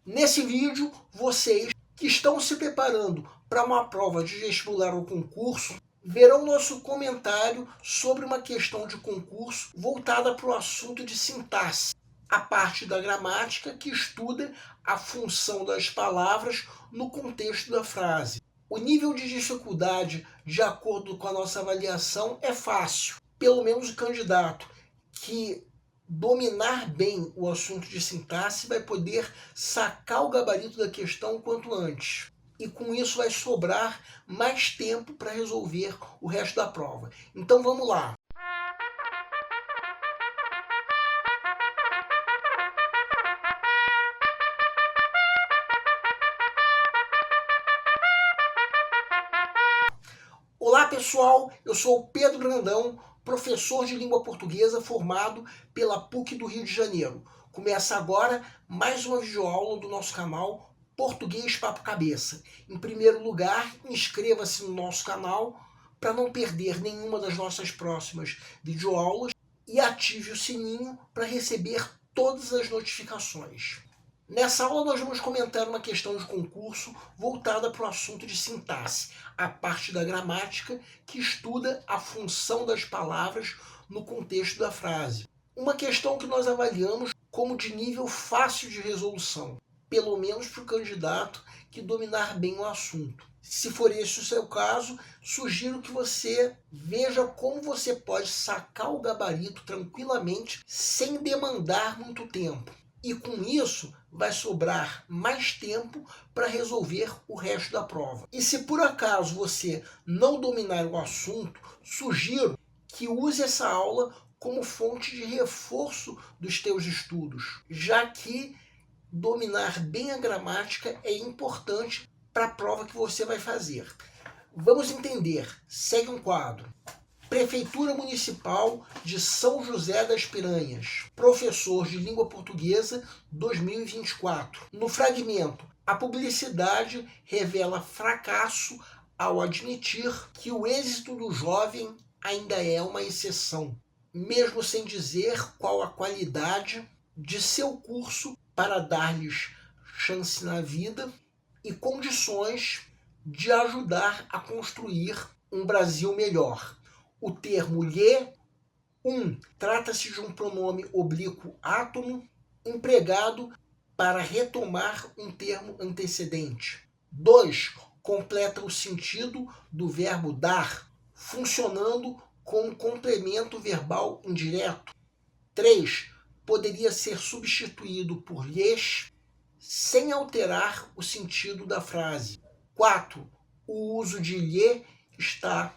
Nesse vídeo, vocês que estão se preparando para uma prova de vestibular ou concurso verão nosso comentário sobre uma questão de concurso voltada para o assunto de sintaxe, a parte da gramática que estuda a função das palavras no contexto da frase. O nível de dificuldade, de acordo com a nossa avaliação, é fácil. Pelo menos o candidato que dominar bem o assunto de sintaxe vai poder sacar o gabarito da questão quanto antes. E com isso vai sobrar mais tempo para resolver o resto da prova. Então vamos lá. Olá pessoal, eu sou o Pedro Brandão, professor de língua portuguesa formado pela PUC do Rio de Janeiro. Começa agora mais uma videoaula do nosso canal Português Papo Cabeça. Em primeiro lugar, inscreva-se no nosso canal para não perder nenhuma das nossas próximas videoaulas e ative o sininho para receber todas as notificações. Nessa aula nós vamos comentar uma questão de concurso voltada para o assunto de sintaxe, a parte da gramática que estuda a função das palavras no contexto da frase. Uma questão que nós avaliamos como de nível fácil de resolução, pelo menos para o candidato que dominar bem o assunto. Se for esse o seu caso, sugiro que você veja como você pode sacar o gabarito tranquilamente sem demandar muito tempo. E com isso vai sobrar mais tempo para resolver o resto da prova. E se por acaso você não dominar o assunto, sugiro que use essa aula como fonte de reforço dos teus estudos, já que dominar bem a gramática é importante para a prova que você vai fazer. Vamos entender. Segue um quadro. Prefeitura Municipal de São José das Piranhas, professor de língua portuguesa 2024. No fragmento, a publicidade revela fracasso ao admitir que o êxito do jovem ainda é uma exceção, mesmo sem dizer qual a qualidade de seu curso para dar-lhes chance na vida e condições de ajudar a construir um Brasil melhor. O termo lhe, trata-se de um pronome oblíquo átono empregado para retomar um termo antecedente. 2, completa o sentido do verbo dar, funcionando como complemento verbal indireto. 3, poderia ser substituído por lhes sem alterar o sentido da frase. 4, o uso de lhe está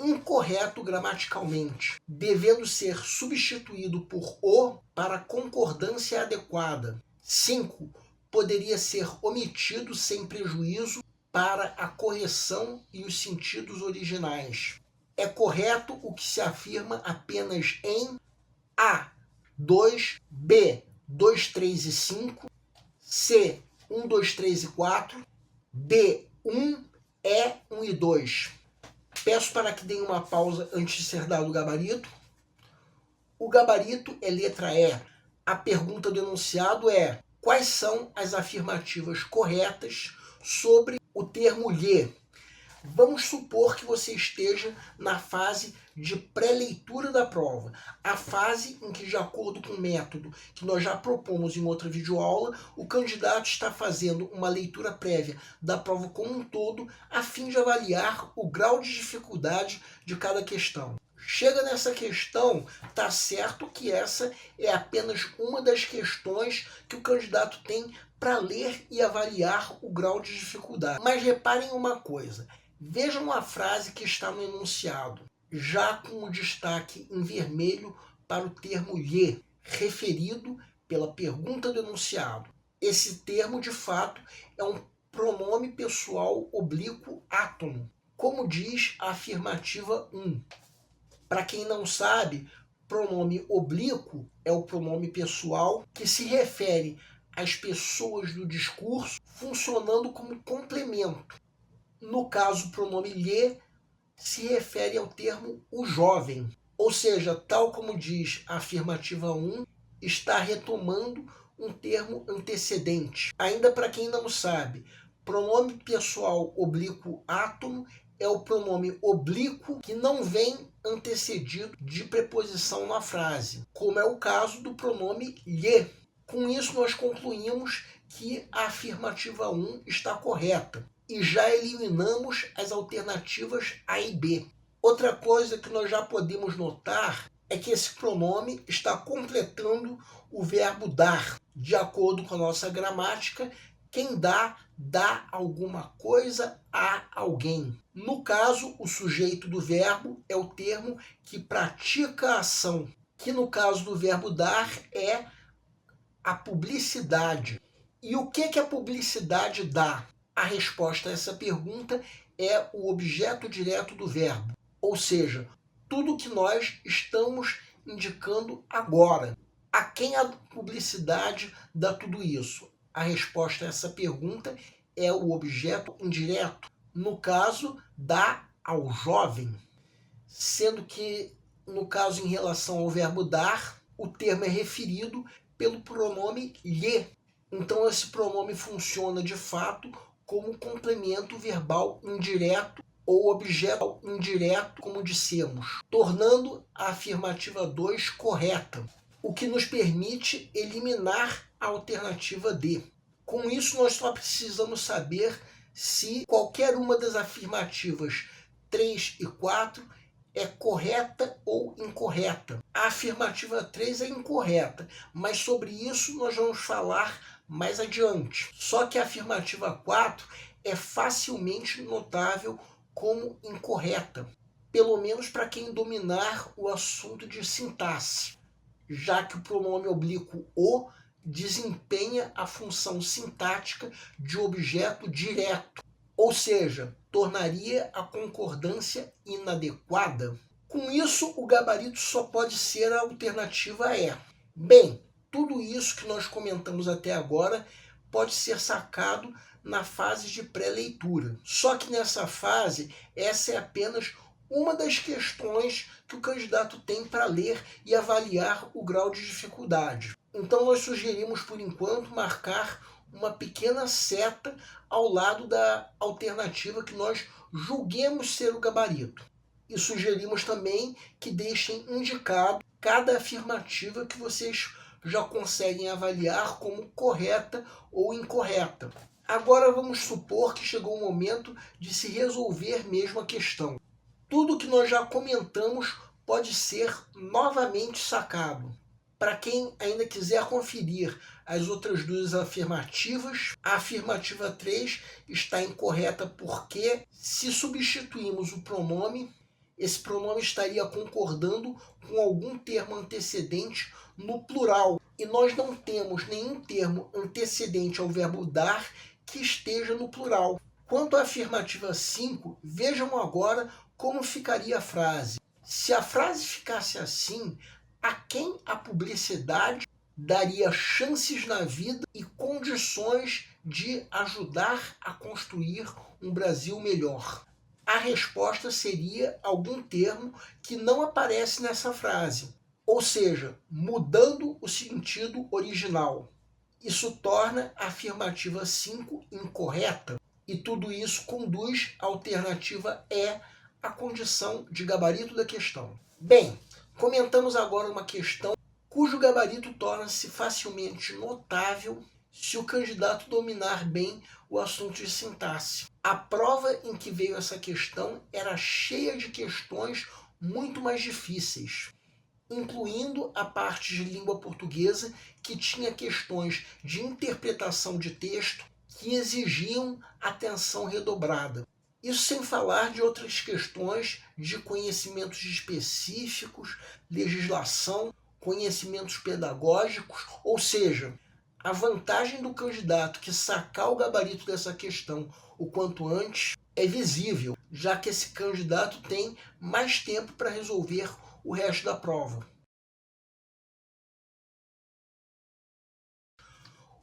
incorreto gramaticalmente, devendo ser substituído por o para concordância adequada. 5, poderia ser omitido sem prejuízo para a correção e os sentidos originais. É correto o que se afirma apenas em A, 2, B, 2, 3 e 5, C, 1, 2, 3 e 4, D, 1, E, 1 e 2. Peço para que deem uma pausa antes de ser dado o gabarito. O gabarito é letra E. A pergunta do enunciado é: quais são as afirmativas corretas sobre o termo lhe? Vamos supor que você esteja na fase de pré-leitura da prova, a fase em que, de acordo com o método que nós já propomos em outra videoaula, o candidato está fazendo uma leitura prévia da prova como um todo, a fim de avaliar o grau de dificuldade de cada questão. Chega nessa questão, tá certo que essa é apenas uma das questões que o candidato tem para ler e avaliar o grau de dificuldade. Mas reparem uma coisa. Vejam a frase que está no enunciado, já com o destaque em vermelho para o termo lhe, referido pela pergunta do enunciado. Esse termo, de fato, é um pronome pessoal oblíquo átono, como diz a afirmativa 1. Para quem não sabe, pronome oblíquo é o pronome pessoal que se refere às pessoas do discurso funcionando como complemento. No caso, o pronome lhe se refere ao termo o jovem, ou seja, tal como diz a afirmativa 1, está retomando um termo antecedente. Ainda para quem não sabe, pronome pessoal oblíquo átono é o pronome oblíquo que não vem antecedido de preposição na frase, como é o caso do pronome lhe. Com isso, nós concluímos que a afirmativa 1 está correta e já eliminamos as alternativas A e B. Outra coisa que nós já podemos notar é que esse pronome está completando o verbo dar. De acordo com a nossa gramática, quem dá, dá alguma coisa a alguém. No caso, o sujeito do verbo é o termo que pratica a ação, que no caso do verbo dar é a publicidade. E o que a publicidade dá? A resposta a essa pergunta é o objeto direto do verbo, ou seja, tudo que nós estamos indicando agora. A quem a publicidade dá tudo isso? A resposta a essa pergunta é o objeto indireto, no caso, dá ao jovem, sendo que, no caso em relação ao verbo dar, o termo é referido pelo pronome lhe. Então esse pronome funciona de fato como complemento verbal indireto ou objeto indireto, como dissemos, tornando a afirmativa 2 correta, o que nos permite eliminar a alternativa D. Com isso, nós só precisamos saber se qualquer uma das afirmativas 3 e 4 é correta ou incorreta. A afirmativa 3 é incorreta, mas sobre isso nós vamos falar mais adiante. Só que a afirmativa 4 é facilmente notável como incorreta, pelo menos para quem dominar o assunto de sintaxe, já que o pronome oblíquo o desempenha a função sintática de objeto direto, ou seja, tornaria a concordância inadequada. Com isso, o gabarito só pode ser a alternativa E. Bem, tudo isso que nós comentamos até agora pode ser sacado na fase de pré-leitura. Só que nessa fase, essa é apenas uma das questões que o candidato tem para ler e avaliar o grau de dificuldade. Então nós sugerimos, por enquanto, marcar uma pequena seta ao lado da alternativa que nós julguemos ser o gabarito. E sugerimos também que deixem indicado cada afirmativa que vocês já conseguem avaliar como correta ou incorreta. Agora vamos supor que chegou o momento de se resolver mesmo a questão. Tudo que nós já comentamos pode ser novamente sacado. Para quem ainda quiser conferir as outras duas afirmativas, a afirmativa 3 está incorreta porque, se substituirmos o pronome, esse pronome estaria concordando com algum termo antecedente no plural. E nós não temos nenhum termo antecedente ao verbo dar que esteja no plural. Quanto à afirmativa 5, vejam agora como ficaria a frase. Se a frase ficasse assim, a quem a publicidade daria chances na vida e condições de ajudar a construir um Brasil melhor? A resposta seria algum termo que não aparece nessa frase, ou seja, mudando o sentido original. Isso torna a afirmativa 5 incorreta e tudo isso conduz à alternativa E, a condição de gabarito da questão. Bem, comentamos agora uma questão cujo gabarito torna-se facilmente notável se o candidato dominar bem o assunto de sintaxe. A prova em que veio essa questão era cheia de questões muito mais difíceis, incluindo a parte de língua portuguesa, que tinha questões de interpretação de texto que exigiam atenção redobrada. Isso sem falar de outras questões de conhecimentos específicos, legislação, conhecimentos pedagógicos, ou seja, a vantagem do candidato que sacar o gabarito dessa questão o quanto antes é visível, já que esse candidato tem mais tempo para resolver o resto da prova.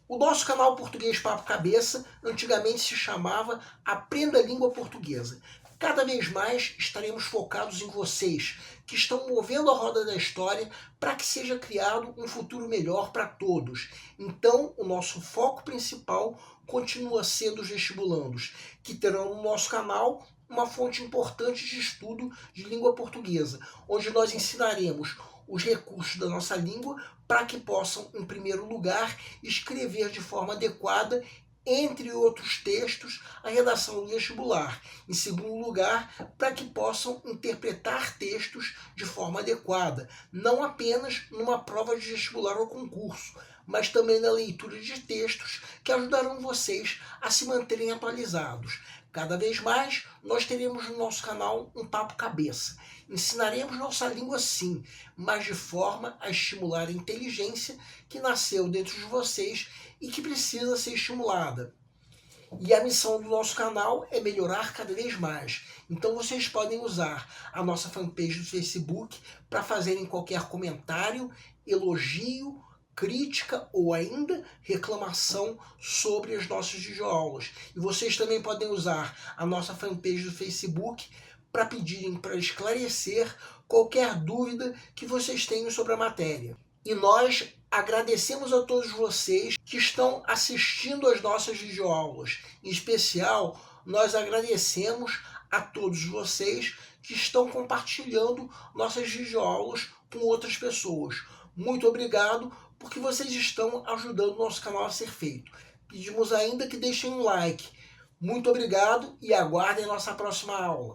O nosso canal Português Papo Cabeça antigamente se chamava Aprenda a Língua Portuguesa. Cada vez mais estaremos focados em vocês, que estão movendo a roda da história para que seja criado um futuro melhor para todos. Então, o nosso foco principal continua sendo os vestibulandos, que terão no nosso canal uma fonte importante de estudo de língua portuguesa, onde nós ensinaremos os recursos da nossa língua para que possam, em primeiro lugar, escrever de forma adequada, entre outros textos, a redação do vestibular. Em segundo lugar, para que possam interpretar textos de forma adequada, não apenas numa prova de vestibular ou concurso, mas também na leitura de textos que ajudarão vocês a se manterem atualizados. Cada vez mais, nós teremos no nosso canal um papo cabeça. Ensinaremos nossa língua sim, mas de forma a estimular a inteligência que nasceu dentro de vocês e que precisa ser estimulada. E a missão do nosso canal é melhorar cada vez mais. Então vocês podem usar a nossa fanpage do Facebook para fazerem qualquer comentário, elogio, crítica ou ainda reclamação sobre as nossas videoaulas. E vocês também podem usar a nossa fanpage do Facebook para pedirem para esclarecer qualquer dúvida que vocês tenham sobre a matéria. E nós agradecemos a todos vocês que estão assistindo às nossas videoaulas. Em especial, nós agradecemos a todos vocês que estão compartilhando nossas videoaulas com outras pessoas. Muito obrigado, porque vocês estão ajudando o nosso canal a ser feito. Pedimos ainda que deixem um like. Muito obrigado e aguardem a nossa próxima aula.